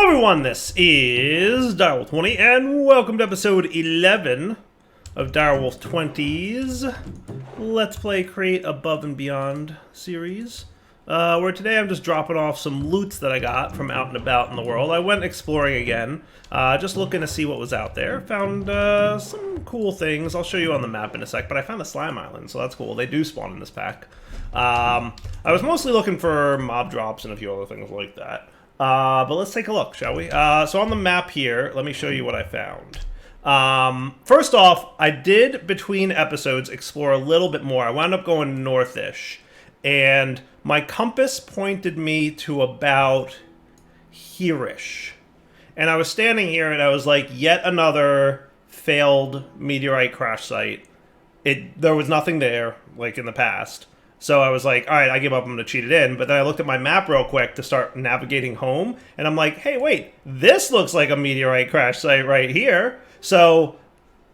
Everyone, this is Direwolf20, and welcome to episode 11 of Direwolf 20's Let's Play Create Above and Beyond series. Where today I'm just dropping off some loots that I got from out and about in the world. I went exploring again, just looking to see what was out there. Found some cool things. I'll show you on the map in a sec, but I found a slime island, so that's cool. They do spawn in this pack. I was mostly looking for mob drops and a few other things like that. But let's take a look, shall we? So on the map here, let me show you what I found. First off, I did, between episodes, explore a little bit more. I wound up going north-ish, and my compass pointed me to about here-ish. And I was standing here, and I was like, yet another failed meteorite crash site. There was nothing there, like in the past. So I was like, all right, I give up, I'm going to cheat it in. But then I looked at my map real quick to start navigating home, and I'm like, hey, wait, this looks like a meteorite crash site right here. So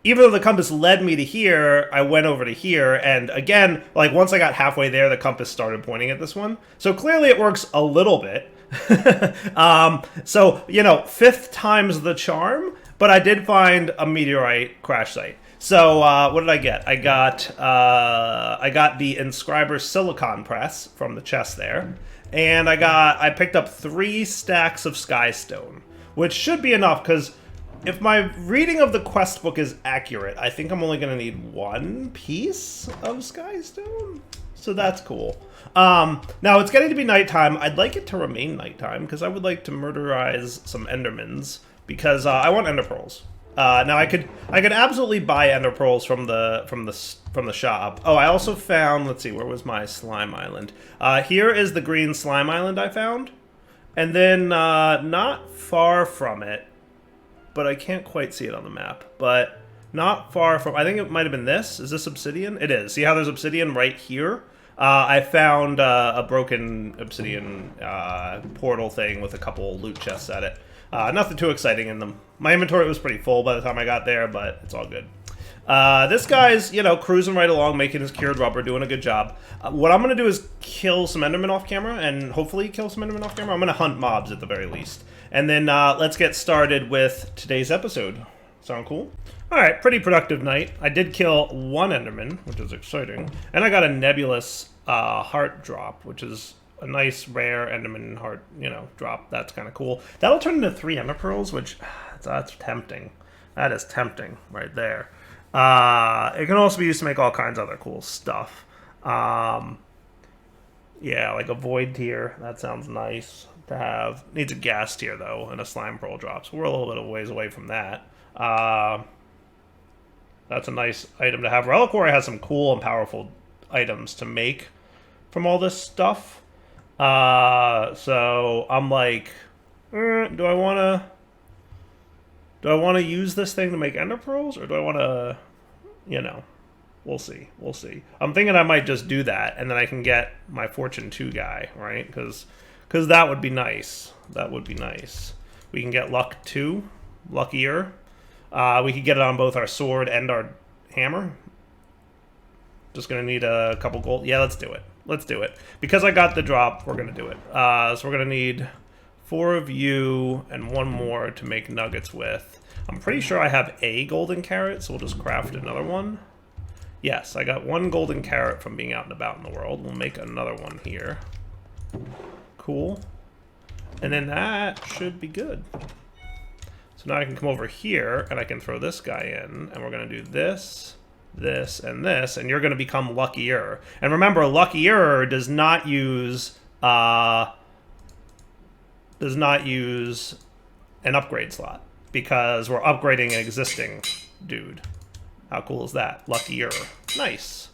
even though the compass led me to here, I went over to here, and again, like once I got halfway there, the compass started pointing at this one. So clearly it works a little bit. So, you know, fifth time's the charm, but I did find a meteorite crash site. So, what did I get? I got the Inscriber Silicon Press from the chest there, and I picked up 3 stacks of Skystone, which should be enough, because if my reading of the quest book is accurate, I think I'm only going to need 1 piece of Skystone, so that's cool. Now, it's getting to be nighttime. I'd like it to remain nighttime, because I would like to murderize some Endermans, because I want Ender Pearls. Now I could absolutely buy Ender Pearls from the shop. Oh, I also found, let's see, where was my slime island? Here is the green slime island I found, and then not far from it, but I can't quite see it on the map. But not far from, I think it might have been this. Is this obsidian? It is. See how there's obsidian right here? I found a broken obsidian portal thing with a couple loot chests at it. Nothing too exciting in them. My inventory was pretty full by the time I got there, but it's all good. This guy's, you know, cruising right along, making his cured rubber, doing a good job. What I'm going to do is kill some Endermen off camera, and hopefully kill some Endermen off camera. I'm going to hunt mobs at the very least. And then let's get started with today's episode. Sound cool? Alright, pretty productive night. I did kill 1 Enderman, which is exciting. And I got a nebulous heart drop, which is a nice rare Enderman heart, you know, drop. That's kind of cool. That'll turn into 3 Ender Pearls, which that's tempting. That is tempting right there. It can also be used to make all kinds of other cool stuff. Yeah, like a void tier. That sounds nice to have. Needs a gas tier though, and a slime pearl drop. So we're a little bit of ways away from that. That's a nice item to have. Reliquary has some cool and powerful items to make from all this stuff. So I'm like, do I want to use this thing to make Ender Pearls, or do I want to, you know, we'll see. I'm thinking I might just do that, and then I can get my Fortune 2 guy, right? Because that would be nice. That would be nice. We can get Luck 2, Luckier. We could get it on both our sword and our hammer. Just gonna need a couple gold. Yeah, let's do it. Let's do it. Because I got the drop, we're going to do it. So we're going to need 4 of you and 1 more to make nuggets with. I'm pretty sure I have a golden carrot, so we'll just craft another one. Yes, I got 1 golden carrot from being out and about in the world. We'll make another one here. Cool. And then that should be good. So now I can come over here, and I can throw this guy in, and we're going to do this, this, and this, and you're going to become Luckier. And remember, Luckier does not use an upgrade slot, because we're upgrading an existing dude. How cool is that? Luckier. Nice.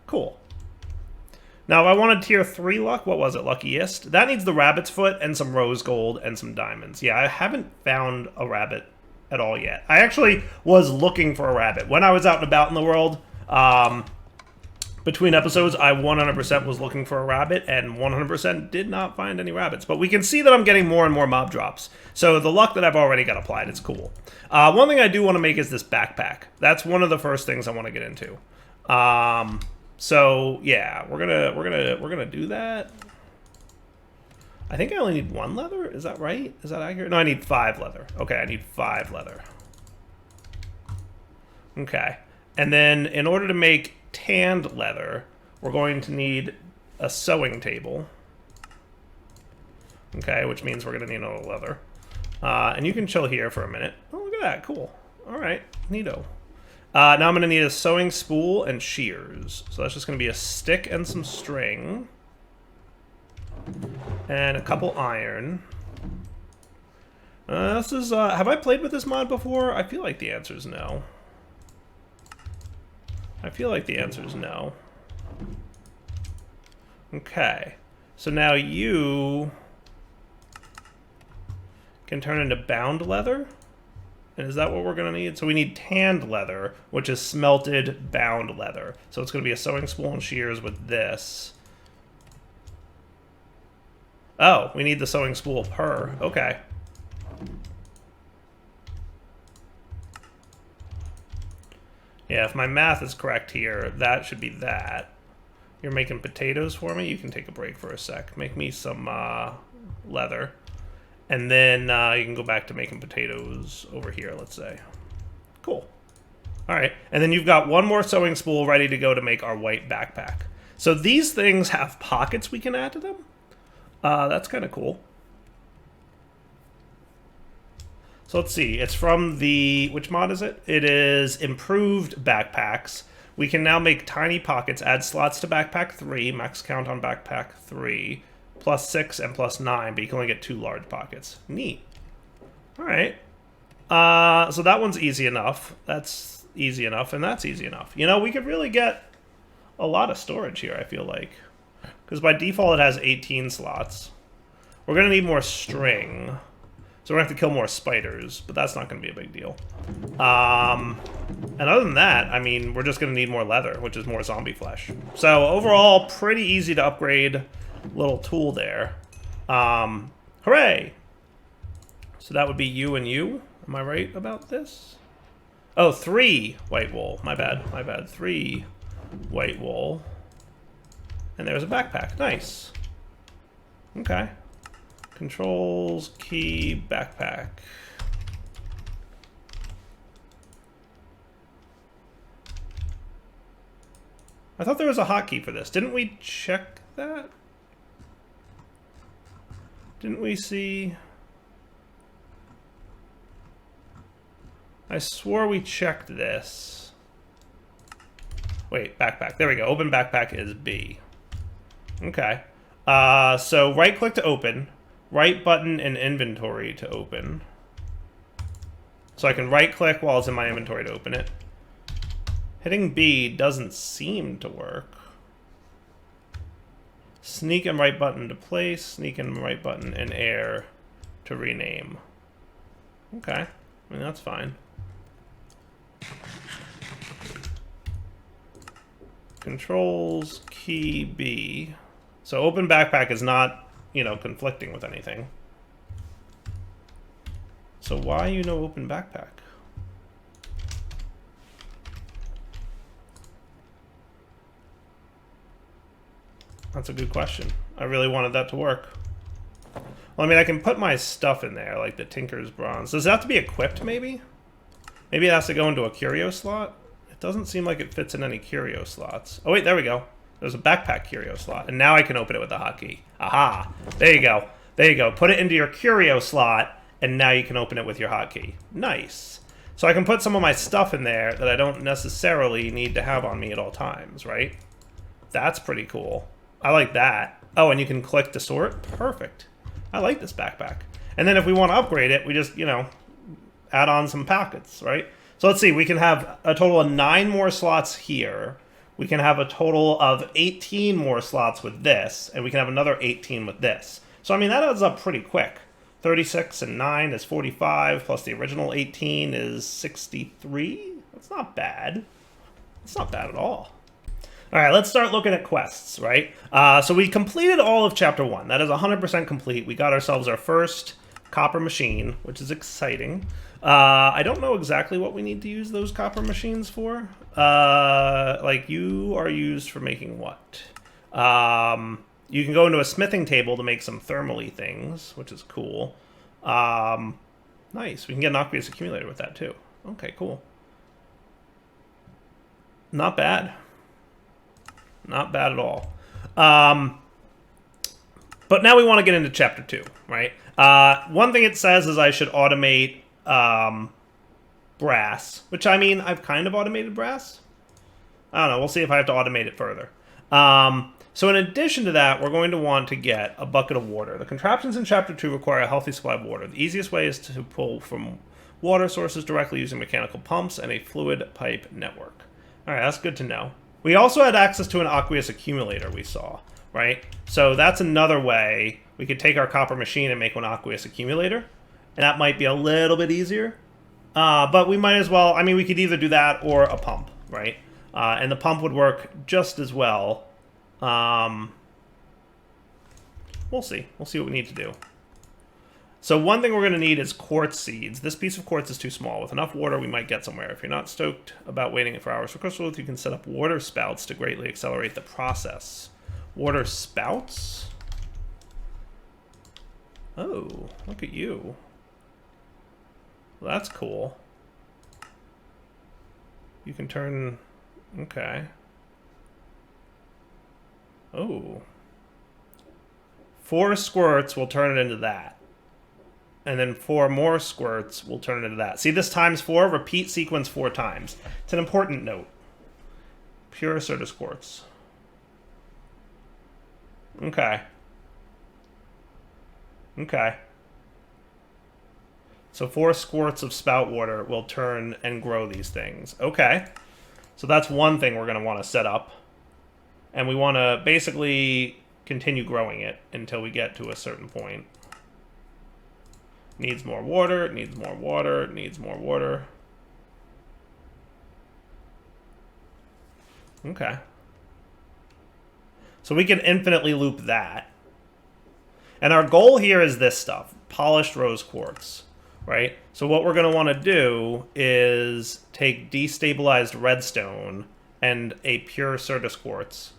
Cool. Now, if I wanted tier 3 luck, what was it? Luckiest? That needs the rabbit's foot and some rose gold and some diamonds. Yeah, I haven't found a rabbit at all yet. I actually was looking for a rabbit. When I was out and about in the world, between episodes, I 100% was looking for a rabbit, and 100% did not find any rabbits. But we can see that I'm getting more and more mob drops. So the luck that I've already got applied, it's cool. One thing I do want to make is this backpack. That's one of the first things I want to get into. So yeah, we're gonna do that. I think I only need 1 leather. Is that right? Is that accurate? No, I need 5 leather. Okay, I need 5 leather. Okay. And then in order to make tanned leather, we're going to need a sewing table. Okay, which means we're going to need another leather. And you can chill here for a minute. Oh, look at that. Cool. All right. Neato. Now I'm going to need a sewing spool and shears. So that's just going to be a stick and some string. And a couple iron. This is, have I played with this mod before? I feel like the answer is no. I feel like the answer is no. Okay. So now you can turn into bound leather. And is that what we're going to need? So we need tanned leather, which is smelted bound leather. So it's going to be a sewing spool and shears with this. Oh, we need the sewing spool per. Okay. Yeah, if my math is correct here, that should be that. You're making potatoes for me? You can take a break for a sec. Make me some leather. And then you can go back to making potatoes over here, let's say. Cool. All right. And then you've got 1 more sewing spool ready to go to make our white backpack. So these things have pockets we can add to them. That's kind of cool. So let's see. It's from the... Which mod is it? It is Improved Backpacks. We can now make tiny pockets, add slots to backpack 3, max count on backpack 3, +6 and +9, but you can only get 2 large pockets. Neat. All right. So that one's easy enough. That's easy enough, and that's easy enough. You know, we could really get a lot of storage here, I feel like. Because by default, it has 18 slots. We're going to need more string. So we're going to have to kill more spiders, but that's not going to be a big deal. And other than that, I mean, we're just going to need more leather, which is more zombie flesh. So overall, pretty easy to upgrade little tool there. Hooray! So that would be you and you. Am I right about this? Oh, 3 white wool. My bad. My bad. 3 white wool. And there's a backpack. Nice. Okay. Controls, key, backpack. I thought there was a hotkey for this. Didn't we check that? Didn't we see? I swore we checked this. Wait, backpack. There we go. Open backpack is B. Okay. So right click to open. Right button in inventory to open. So I can right click while it's in my inventory to open it. Hitting B doesn't seem to work. Sneak and right button to place. Sneak and right button in air to rename. Okay. I mean, that's fine. Controls, key B. So open backpack is not, you know, conflicting with anything. So why you know open backpack? That's a good question. I really wanted that to work. Well, I mean, I can put my stuff in there, like the Tinker's Bronze. Does it have to be equipped, maybe? Maybe it has to go into a curio slot? It doesn't seem like it fits in any curio slots. Oh, wait, there we go. There's a backpack curio slot, and now I can open it with the hotkey. Aha! There you go. There you go. Put it into your curio slot, and now you can open it with your hotkey. Nice. So I can put some of my stuff in there that I don't necessarily need to have on me at all times, right? That's pretty cool. I like that. Oh, and you can click to sort? Perfect. I like this backpack. And then if we want to upgrade it, we just, you know, add on some pockets, right? So let's see. We can have a total of 9 more slots here. We can have a total of 18 more slots with this, and we can have another 18 with this. So, I mean, that adds up pretty quick. 36 and 9 is 45, plus the original 18 is 63. That's not bad. It's not bad at all. All right, let's start looking at quests, right? So we completed all of Chapter 1. That is 100% complete. We got ourselves our first copper machine, which is exciting. I don't know exactly what we need to use those copper machines for. Like, you are used for making what? You can go into a smithing table to make some thermally things, which is cool. Nice. We can get an aqueous accumulator with that too. Okay, cool. Not bad. Not bad at all. But now we want to get into chapter 2, right? One thing it says is I should automate brass, which, I mean, I've kind of automated brass. I don't know. We'll see if I have to automate it further. So in addition to that, we're going to want to get a bucket of water. The contraptions in chapter 2 require a healthy supply of water. The easiest way is to pull from water sources directly using mechanical pumps and a fluid pipe network. All right, that's good to know. We also had access to an aqueous accumulator we saw, right? So that's another way we could take our copper machine and make an aqueous accumulator. And that might be a little bit easier. But we might as well, I mean, we could either do that or a pump, right? And the pump would work just as well. We'll see. We'll see what we need to do. So one thing we're going to need is quartz seeds. This piece of quartz is too small. With enough water, we might get somewhere. If you're not stoked about waiting for hours for crystals, you can set up water spouts to greatly accelerate the process. Water spouts? Oh, look at you. Well, that's cool. You can turn... Okay. Oh. 4 squirts will turn it into that. And then 4 more squirts will turn it into that. See this times 4? Repeat sequence 4 times. It's an important note. Pure Certus quartz. Okay. Okay. So 4 squirts of spout water will turn and grow these things. Okay. So that's one thing we're going to want to set up. And we want to basically continue growing it until we get to a certain point. Needs more water, needs more water, needs more water. Okay. So we can infinitely loop that. And our goal here is this stuff, polished rose quartz, right? So what we're going to want to do is take destabilized redstone and a pure Certus quartz,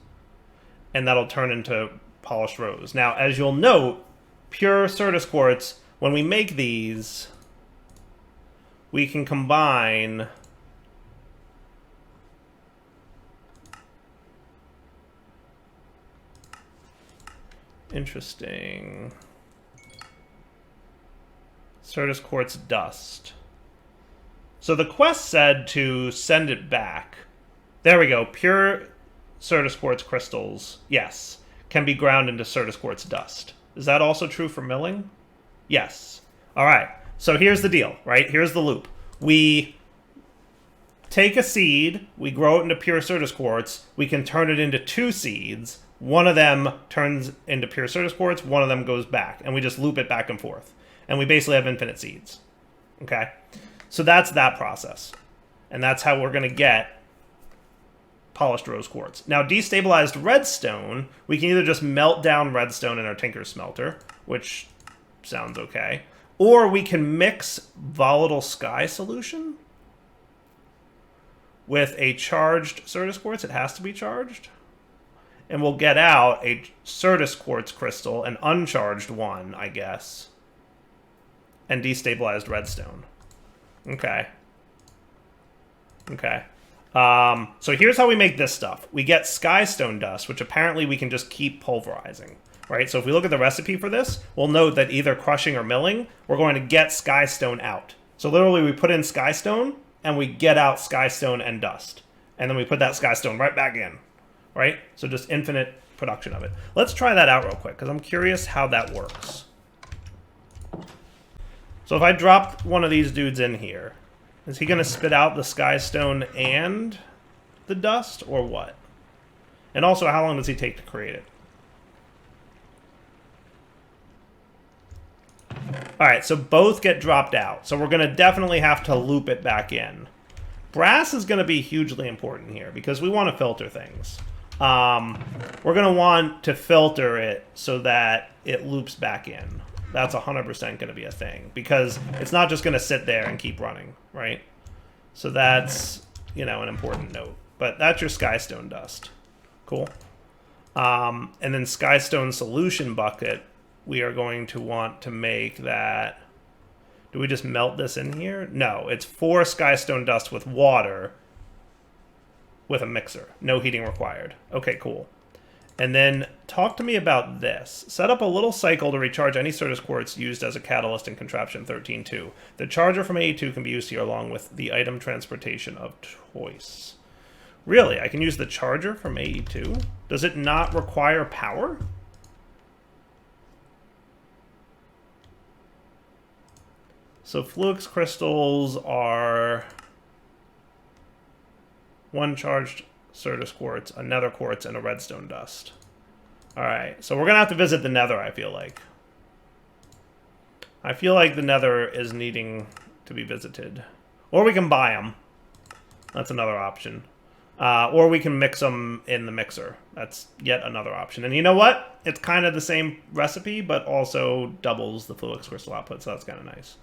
and that'll turn into polished rose. Now, as you'll note, pure Certus quartz, when we make these, we can combine interesting Certus quartz dust. So the quest said to send it back. There we go. Pure Certus quartz crystals, yes, can be ground into Certus quartz dust. Is that also true for milling? Yes. All right. So here's the deal, right? Here's the loop. We take a seed, we grow it into pure Certus quartz, we can turn it into 2 seeds. One of them turns into pure Certus quartz, one of them goes back, and we just loop it back and forth. And we basically have infinite seeds. Okay? So that's that process. And that's how we're going to get polished rose quartz. Now, destabilized redstone, we can either just melt down redstone in our Tinker's smelter, which sounds okay, or we can mix volatile sky solution with a charged Certus quartz. It has to be charged. And we'll get out a Certus quartz crystal, an uncharged one, I guess, and destabilized redstone. Okay. Okay. So here's how we make this stuff. We get skystone dust, which apparently we can just keep pulverizing, right? So if we look at the recipe for this, we'll note that either crushing or milling, we're going to get skystone out. So literally we put in skystone, and we get out skystone and dust. And then we put that skystone right back in, right? So just infinite production of it. Let's try that out real quick, because I'm curious how that works. So if I drop one of these dudes in here, is he going to spit out the skystone and the dust, or what? And also, how long does he take to create it? Alright, so both get dropped out. So we're going to definitely have to loop it back in. Brass is going to be hugely important here, because we want to filter things. We're going to want to filter it so that it loops back in. That's 100% going to be a thing, because it's not just going to sit there and keep running, right? So that's, you know, an important note. But that's your skystone dust. Cool. And then Skystone Solution Bucket, we are going to want to make that... Do we just melt this in here? No, it's 4 Skystone Dust with water with a mixer. No heating required. Okay, cool. And then talk to me about this. Set up a little cycle to recharge any Certus Quartz used as a catalyst in Contraption 13.2. The charger from AE2 can be used here along with the item transportation of choice. Really? I can use the charger from AE2? Does it not require power? So Fluix crystals are 1 charged Certus Quartz, a Nether Quartz, and a Redstone Dust. Alright, so we're going to have to visit the Nether, I feel like. I feel like the Nether is needing to be visited. Or we can buy them. That's another option. Or we can mix them in the mixer. That's yet another option. And you know what? It's kind of the same recipe, but also doubles the Fluix crystal output, so that's kind of nice.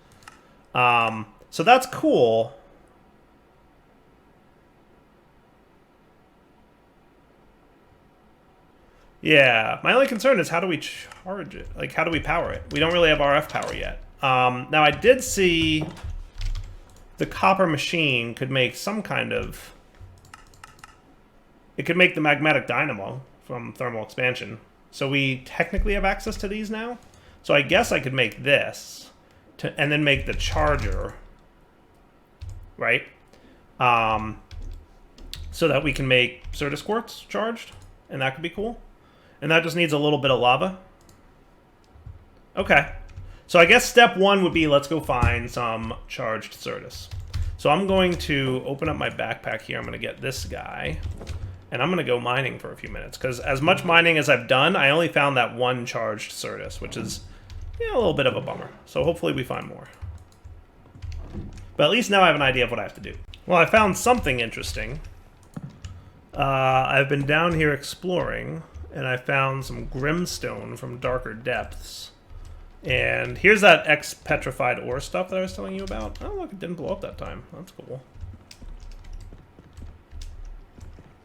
So that's cool. Yeah, my only concern is how do we charge it? Like, how do we power it? We don't really have RF power yet. Now, I did see the copper machine could make some kind of... It could make the Magmatic Dynamo from thermal expansion. So we technically have access to these now. So I guess I could make this and then make the charger, right? So that we can make Certus Quartz charged, and that could be cool. And that just needs a little bit of lava. Okay. So I guess step 1 would be let's go find some charged Certus. So I'm going to open up my backpack here. I'm going to get this guy. And I'm going to go mining for a few minutes. Because as much mining as I've done, I only found that 1 charged Certus, which is a little bit of a bummer. So hopefully we find more. But at least now I have an idea of what I have to do. Well, I found something interesting. I've been down here exploring, and I found some Grimstone from Darker Depths. And here's that ex-petrified ore stuff that I was telling you about. Oh, look, it didn't blow up that time. That's cool.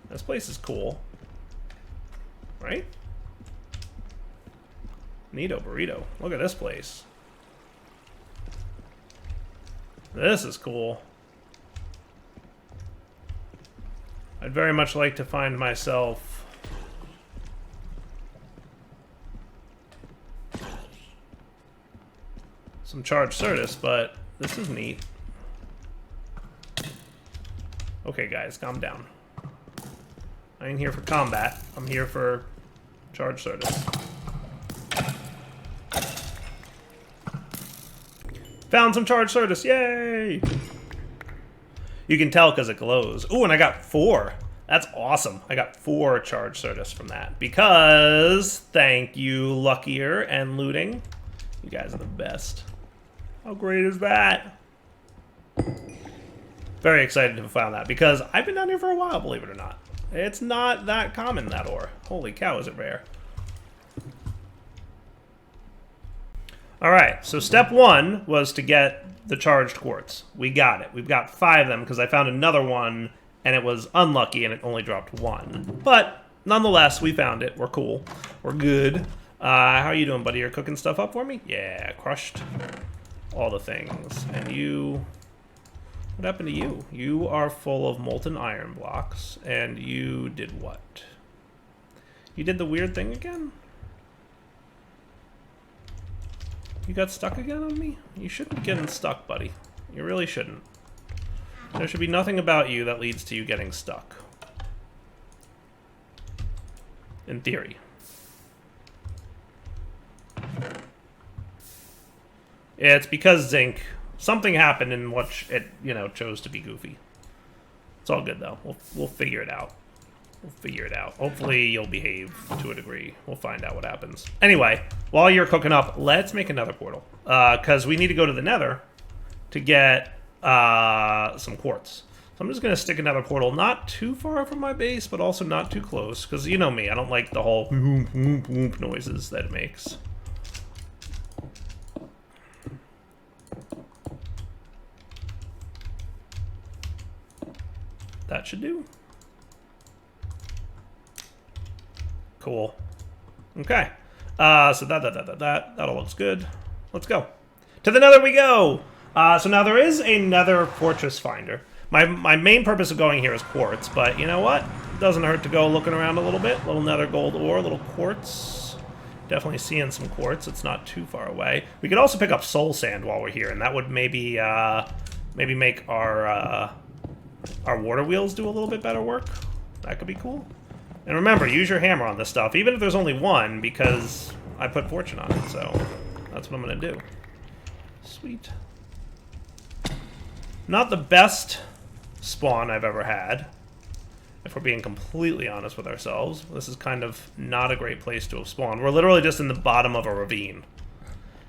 This place is cool. Right? Neato burrito. Look at this place. This is cool. I'd very much like to find myself some charged Certus, but this is neat. Okay, guys, calm down. I ain't here for combat. I'm here for charged Certus. Found some charged Certus, yay! You can tell because it glows. Ooh, and I got 4. That's awesome. I got 4 charged Certus from that. Because, thank you, Luckier and Looting. You guys are the best. How great is that? Very excited to have found that because I've been down here for a while, believe it or not. It's not that common, that ore. Holy cow, is it rare. Alright, so step 1 was to get the charged quartz. We got it. We've got 5 of them because I found another one and it was unlucky and it only dropped 1. But nonetheless, we found it. We're cool. We're good. How are you doing, buddy? You're cooking stuff up for me? Yeah, crushed all the things. And you... What happened to you? You are full of molten iron blocks, and you did what? You did the weird thing again? You got stuck again on me? You shouldn't be getting stuck, buddy. You really shouldn't. There should be nothing about you that leads to you getting stuck. In theory. Yeah, it's because Zinc... Something happened in which it, chose to be goofy. It's all good, though. We'll figure it out. We'll figure it out. Hopefully you'll behave to a degree. We'll find out what happens. Anyway, while you're cooking up, let's make another portal. Because we need to go to the Nether to get some quartz. So I'm just going to stick another portal not too far from my base, but also not too close. Because you know me, I don't like the whole whoomp, whoomp, whoomp noises that it makes. That should do. Cool. Okay. So that all looks good. Let's go. To the Nether we go! So now there is a Nether fortress finder. My main purpose of going here is quartz, but you know what? It doesn't hurt to go looking around a little bit. Little Nether gold ore, little quartz. Definitely seeing some quartz. It's not too far away. We could also pick up soul sand while we're here, and that would maybe make our water wheels do a little bit better work. That could be cool. And remember, use your hammer on this stuff, even if there's only one, because I put fortune on it, so that's what I'm going to do. Sweet. Not the best spawn I've ever had, if we're being completely honest with ourselves. This is kind of not a great place to have spawned. We're literally just in the bottom of a ravine.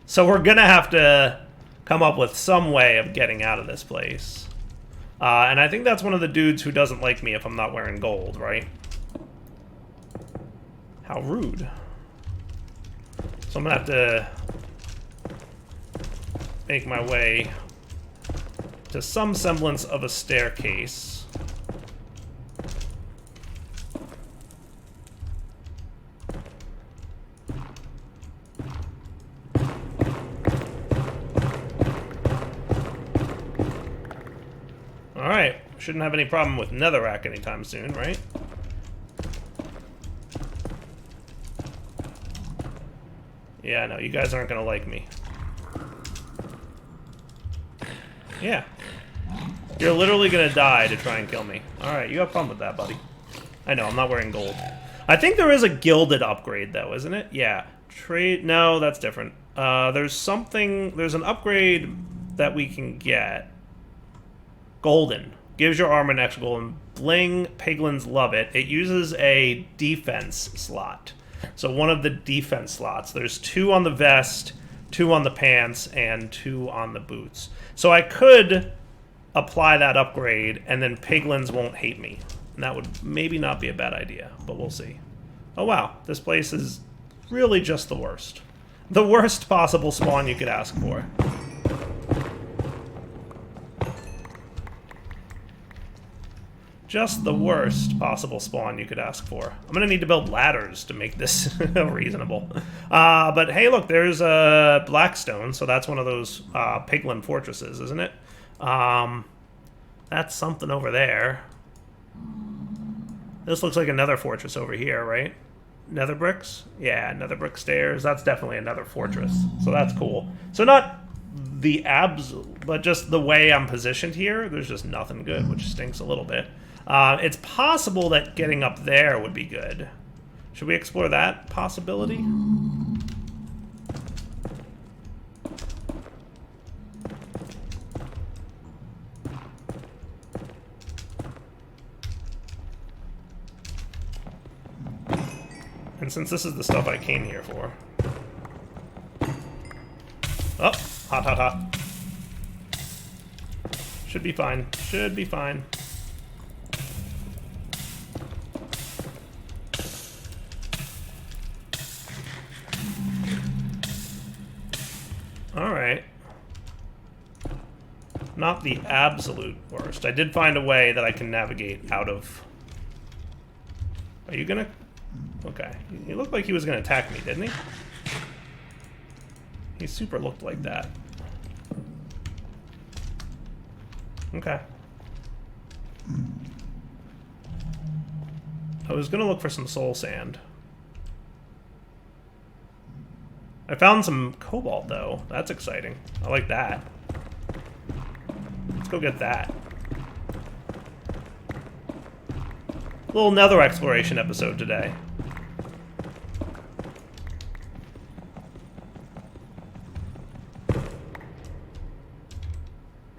So we're going to have to come up with some way of getting out of this place. And I think that's one of the dudes who doesn't like me if I'm not wearing gold, right? How rude. So I'm gonna have to make my way to some semblance of a staircase. Alright, shouldn't have any problem with netherrack anytime soon, right? Yeah, no, you guys aren't gonna like me. Yeah. You're literally gonna die to try and kill me. Alright, you have fun with that, buddy. I know, I'm not wearing gold. I think there is a gilded upgrade, though, isn't it? Yeah. Trade... No, that's different. There's something... There's an upgrade that we can get. Golden. Gives your armor an extra golden. Bling, piglins love it. It uses a defense slot. So one of the defense slots. There's 2 on the vest, 2 on the pants, and 2 on the boots. So I could apply that upgrade, and then piglins won't hate me. And that would maybe not be a bad idea, but we'll see. Oh wow, this place is really just the worst. The worst possible spawn you could ask for. Just the worst possible spawn you could ask for. I'm gonna need to build ladders to make this reasonable. But hey, look, there's a Blackstone, so that's one of those piglin fortresses, isn't it? That's something over there. This looks like another fortress over here, right? Nether bricks? Yeah, nether brick stairs. That's definitely another fortress, so that's cool. So not the but just the way I'm positioned here, there's just nothing good, which stinks a little bit. It's possible that getting up there would be good. Should we explore that possibility? And since this is the stuff I came here for... Oh, hot, hot, hot. Should be fine. Should be fine. Alright. Not the absolute worst. I did find a way that I can navigate out of... Are you gonna... Okay. He looked like he was gonna attack me, didn't he? He super looked like that. Okay. I was gonna look for some soul sand. I found some cobalt, though. That's exciting. I like that. Let's go get that. Little nether exploration episode today.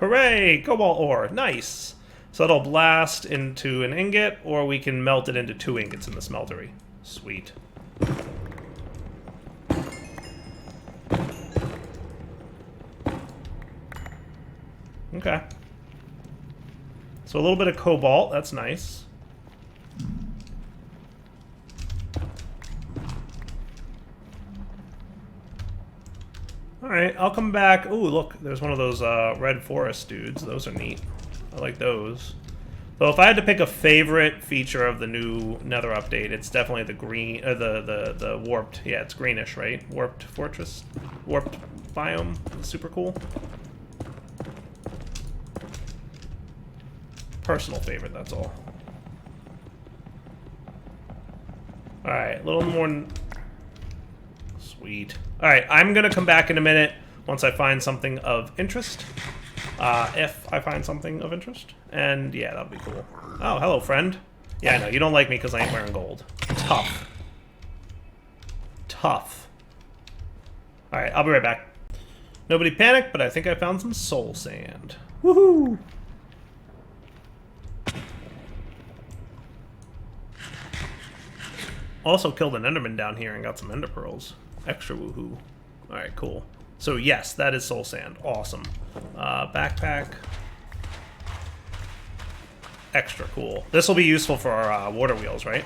Hooray! Cobalt ore. Nice! So it'll blast into an ingot, or we can melt it into 2 ingots in the smeltery. Sweet. Okay. So a little bit of cobalt, that's nice. Alright, I'll come back. Ooh, look, there's one of those red forest dudes. Those are neat. I like those. So if I had to pick a favorite feature of the new Nether update, it's definitely the green, the warped. Yeah, it's greenish, right? Warped fortress, warped biome. It's super cool. Personal favorite, that's all. All right, a little more. Sweet. All right, I'm gonna come back in a minute once I find something of interest. If I find something of interest. And yeah, that'll be cool. Oh, hello, friend. Yeah, I know, you don't like me because I ain't wearing gold. Tough. Tough. Alright, I'll be right back. Nobody panic, but I think I found some soul sand. Woohoo! Also killed an enderman down here and got some ender pearls. Extra woohoo. Alright, cool. So yes, that is soul sand. Awesome. Backpack. Extra cool. This will be useful for our water wheels, right?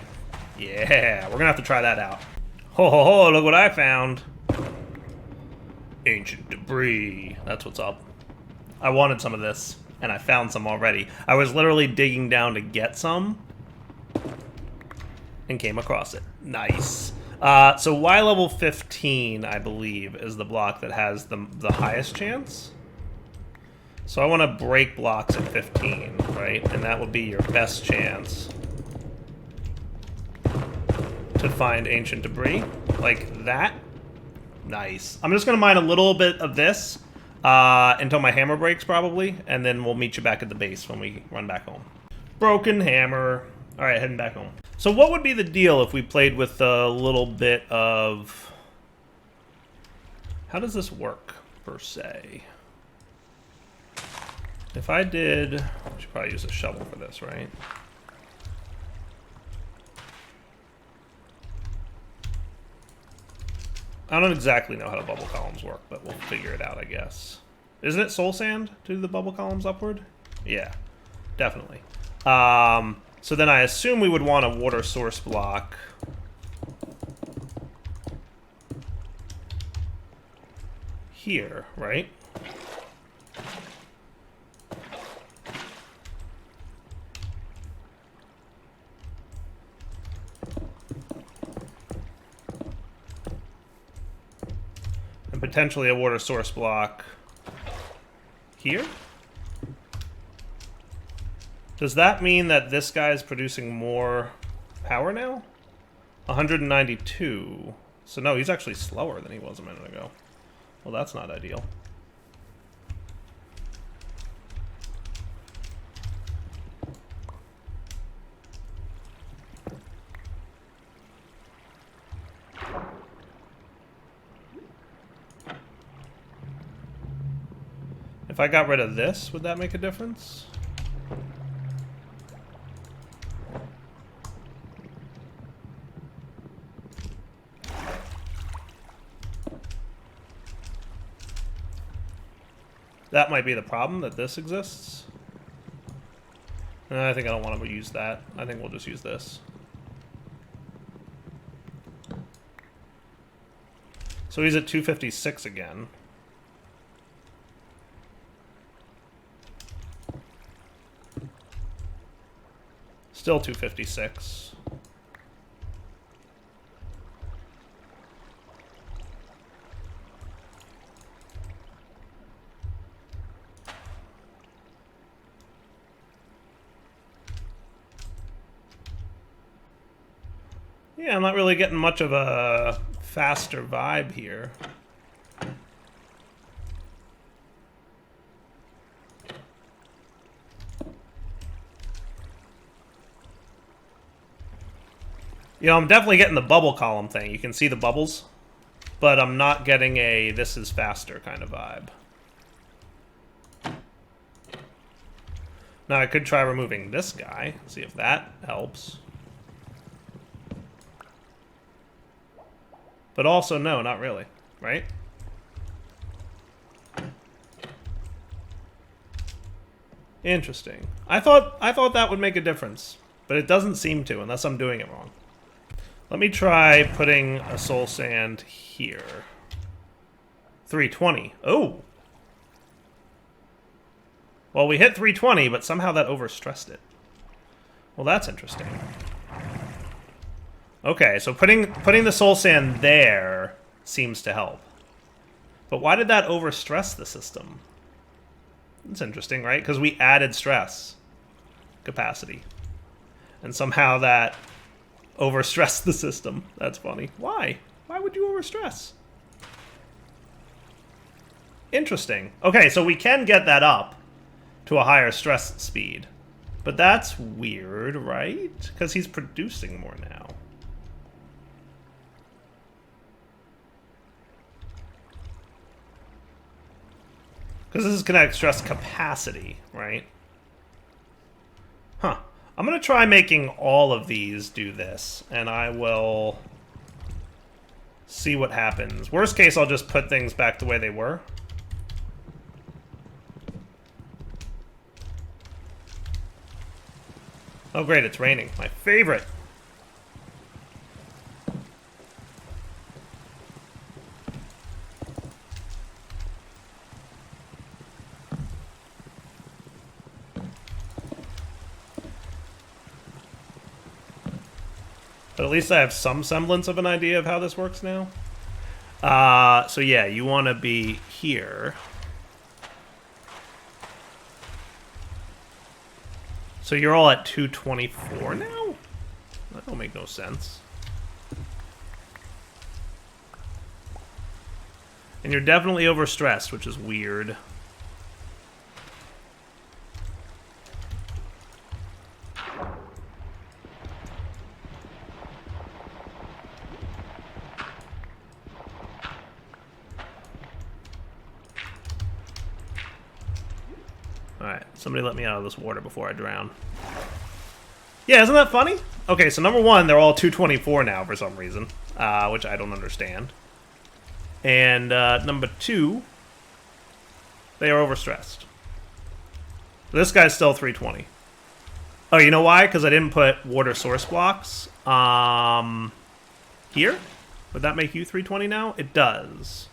Yeah, we're gonna have to try that out. Ho ho ho, look what I found. Ancient debris. That's what's up. I wanted some of this, and I found some already. I was literally digging down to get some, and came across it. Nice. So Y level 15, I believe, is the block that has the highest chance. So I want to break blocks at 15, right? And that would be your best chance to find ancient debris. Like that. Nice. I'm just going to mine a little bit of this until my hammer breaks, probably. And then we'll meet you back at the base when we run back home. Broken hammer. All right, heading back home. So what would be the deal if we played with a little bit of... How does this work, per se? If I did... I should probably use a shovel for this, right? I don't exactly know how the bubble columns work, but we'll figure it out, I guess. Isn't it soul sand to the bubble columns upward? Yeah, definitely. So then I assume we would want a water source block here, right? And potentially a water source block here? Does that mean that this guy's producing more power now? 192. So no, he's actually slower than he was a minute ago. Well, that's not ideal. If I got rid of this, would that make a difference? That might be the problem, that this exists. I think I don't want to use that. I think we'll just use this. So he's at 256 again. Still 256. Yeah, I'm not really getting much of a faster vibe here. You know, I'm definitely getting the bubble column thing. You can see the bubbles, but I'm not getting a this is faster kind of vibe. Now I could try removing this guy, see if that helps. But also, no, not really, right? Interesting. I thought that would make a difference, but it doesn't seem to, unless I'm doing it wrong. Let me try putting a soul sand here. 320. Oh! Well, we hit 320, but somehow that overstressed it. Well, that's interesting. Okay, so putting the soul sand there seems to help. But why did that overstress the system? That's interesting, right? Because we added stress capacity. And somehow that overstressed the system. That's funny. Why? Why would you overstress? Interesting. Okay, so we can get that up to a higher stress speed. But that's weird, right? Because he's producing more now. Because this is kinetic stress capacity, right? Huh. I'm going to try making all of these do this, and I will see what happens. Worst case, I'll just put things back the way they were. Oh great, it's raining. My favorite. But at least I have some semblance of an idea of how this works now. So yeah, you want to be here. So you're all at 224 now? That don't make no sense. And you're definitely overstressed, which is weird. Alright, somebody let me out of this water before I drown. Yeah, isn't that funny? Okay, so number one, they're all 224 now for some reason, which I don't understand. And number two, they are overstressed. This guy's still 320. Oh, you know why? Because I didn't put water source blocks here. Would that make you 320 now? It does.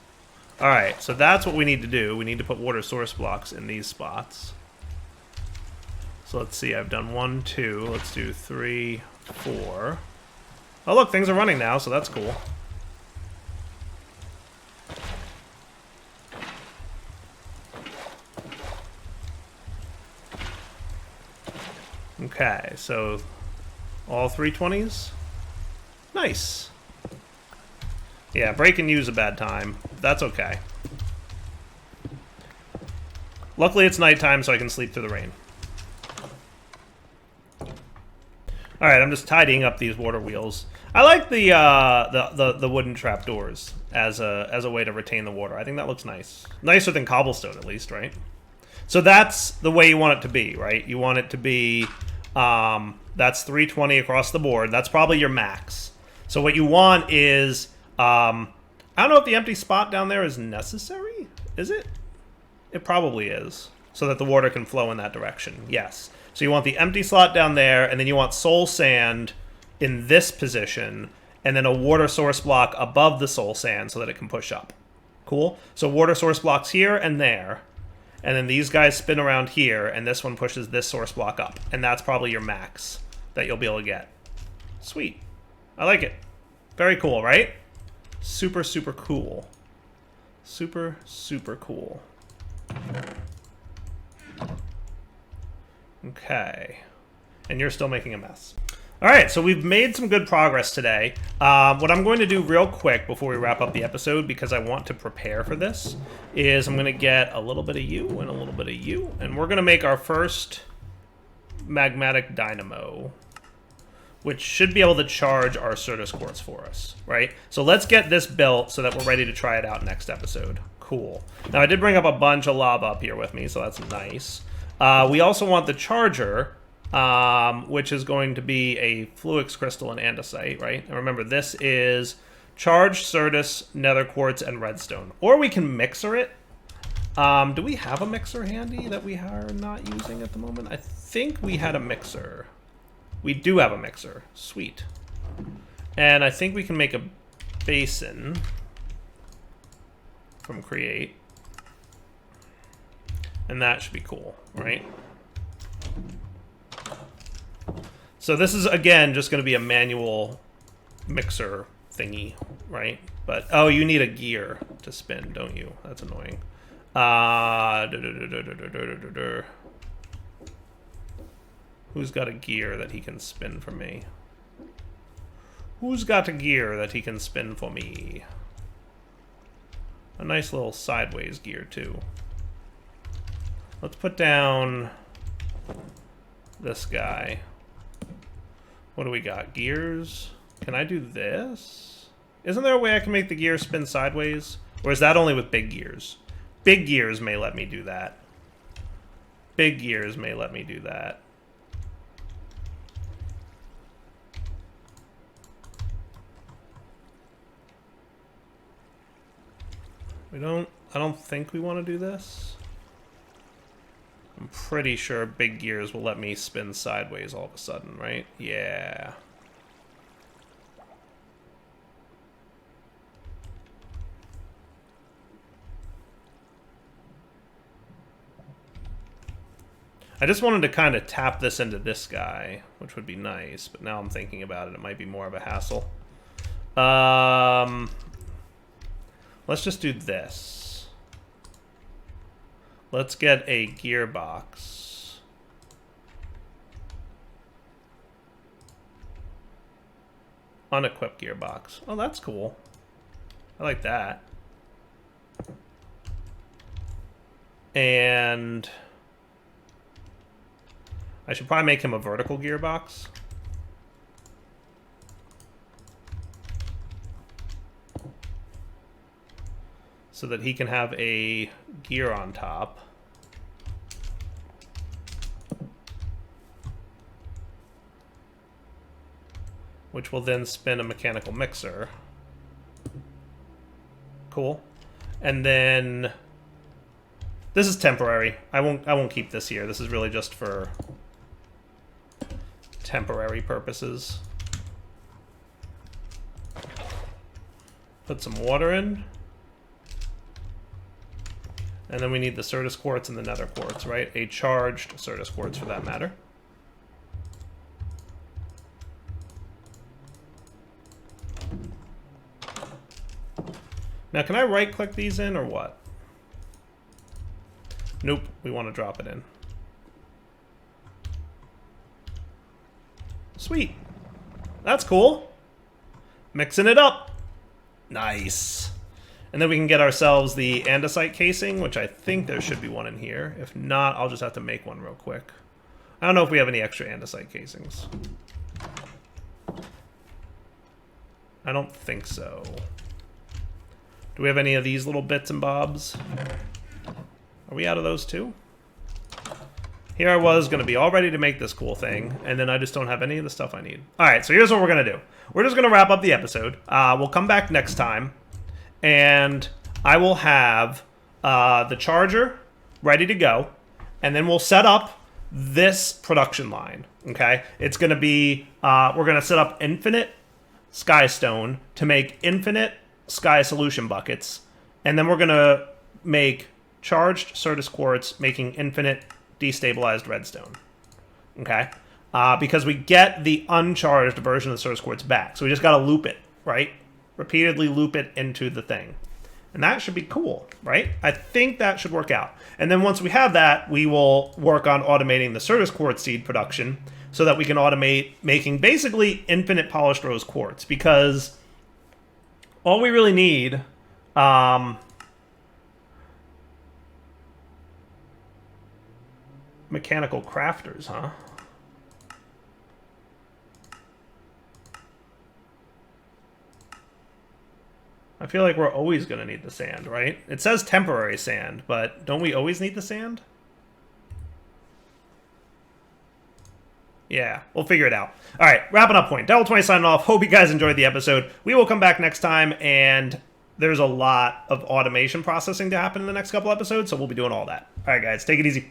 Alright, so that's what we need to do. We need to put water source blocks in these spots. So let's see, I've done 1, 2, let's do 3, 4. Oh look, things are running now, so that's cool. Okay, so all 320s? Nice. Yeah, break and use a bad time. That's okay. Luckily it's nighttime, so I can sleep through the rain. Alright, I'm just tidying up these water wheels. I like the wooden trapdoors as a way to retain the water. I think that looks nice. Nicer than cobblestone, at least, right? So that's the way you want it to be, right? You want it to be, that's 320 across the board. That's probably your max. So what you want is, I don't know if the empty spot down there is necessary. Is it? It probably is. So that the water can flow in that direction. Yes. So you want the empty slot down there, and then you want soul sand in this position, and then a water source block above the soul sand so that it can push up. Cool? So water source blocks here and there, and then these guys spin around here, and this one pushes this source block up. And that's probably your max that you'll be able to get. Sweet. I like it. Very cool, right? Super, super cool. Super, super cool. Okay. And you're still making a mess. Alright, so we've made some good progress today. What I'm going to do real quick before we wrap up the episode, because I want to prepare for this, is I'm going to get a little bit of you and a little bit of you, and we're going to make our first Magmatic Dynamo, which should be able to charge our Certus Quartz for us, right? So let's get this built so that we're ready to try it out next episode. Cool. Now, I did bring up a bunch of lava up here with me, so that's nice. We also want the charger, which is going to be a Fluix Crystal and Andesite, right? And remember, this is charged Certus, Nether Quartz, and Redstone. Or we can mixer it. Do we have a mixer handy that we are not using at the moment? I think we had a mixer. We do have a mixer. Sweet. And I think we can make a basin from Create. And that should be cool, right? So this is, again, just going to be a manual mixer thingy, right? But, oh, you need a gear to spin, don't you? That's annoying. Who's got a gear that he can spin for me? Who's got a gear that he can spin for me? A nice little sideways gear, too. Let's put down this guy. What do we got? Gears? Can I do this? Isn't there a way I can make the gear spin sideways? Or is that only with big gears? Big gears may let me do that. Big gears may let me do that. I don't think we want to do this. I'm pretty sure big gears will let me spin sideways all of a sudden, right? Yeah. I just wanted to kind of tap this into this guy, which would be nice, but now I'm thinking about it, it might be more of a hassle. Let's just do this. Let's get a gearbox. Unequipped gearbox. Oh, that's cool. I like that. And I should probably make him a vertical gearbox. So that he can have a gear on top. Which will then spin a mechanical mixer. Cool. And then this is temporary. I won't keep this here. This is really just for temporary purposes. Put some water in. And then we need the Certus Quartz and the Nether Quartz, right? A charged Certus Quartz for that matter. Now, can I right-click these in or what? Nope, we want to drop it in. Sweet. That's cool. Mixing it up. Nice. And then we can get ourselves the andesite casing, which I think there should be one in here. If not, I'll just have to make one real quick. I don't know if we have any extra andesite casings. I don't think so. Do we have any of these little bits and bobs? Are we out of those too? Here I was going to be all ready to make this cool thing, and then I just don't have any of the stuff I need. Alright, so here's what we're going to do. We're just going to wrap up the episode. We'll come back next time. And I will have the charger ready to go. And then we'll set up this production line. Okay? It's going to be, we're going to set up infinite skystone to make infinite sky solution buckets. And then we're going to make charged Certus Quartz making infinite destabilized redstone. Okay? Because we get the uncharged version of the Certus Quartz back. So we just got to loop it, right? Repeatedly loop it into the thing. And that should be cool, right? I think that should work out. And then once we have that, we will work on automating the Certus Quartz seed production so that we can automate making basically infinite polished rose quartz. Because all we really need... mechanical crafters, huh? I feel like we're always going to need the sand, right? It says temporary sand, but don't we always need the sand? Yeah, we'll figure it out. All right, wrapping up point. Devil20 signing off. Hope you guys enjoyed the episode. We will come back next time, and there's a lot of automation processing to happen in the next couple episodes, so we'll be doing all that. All right, guys, take it easy.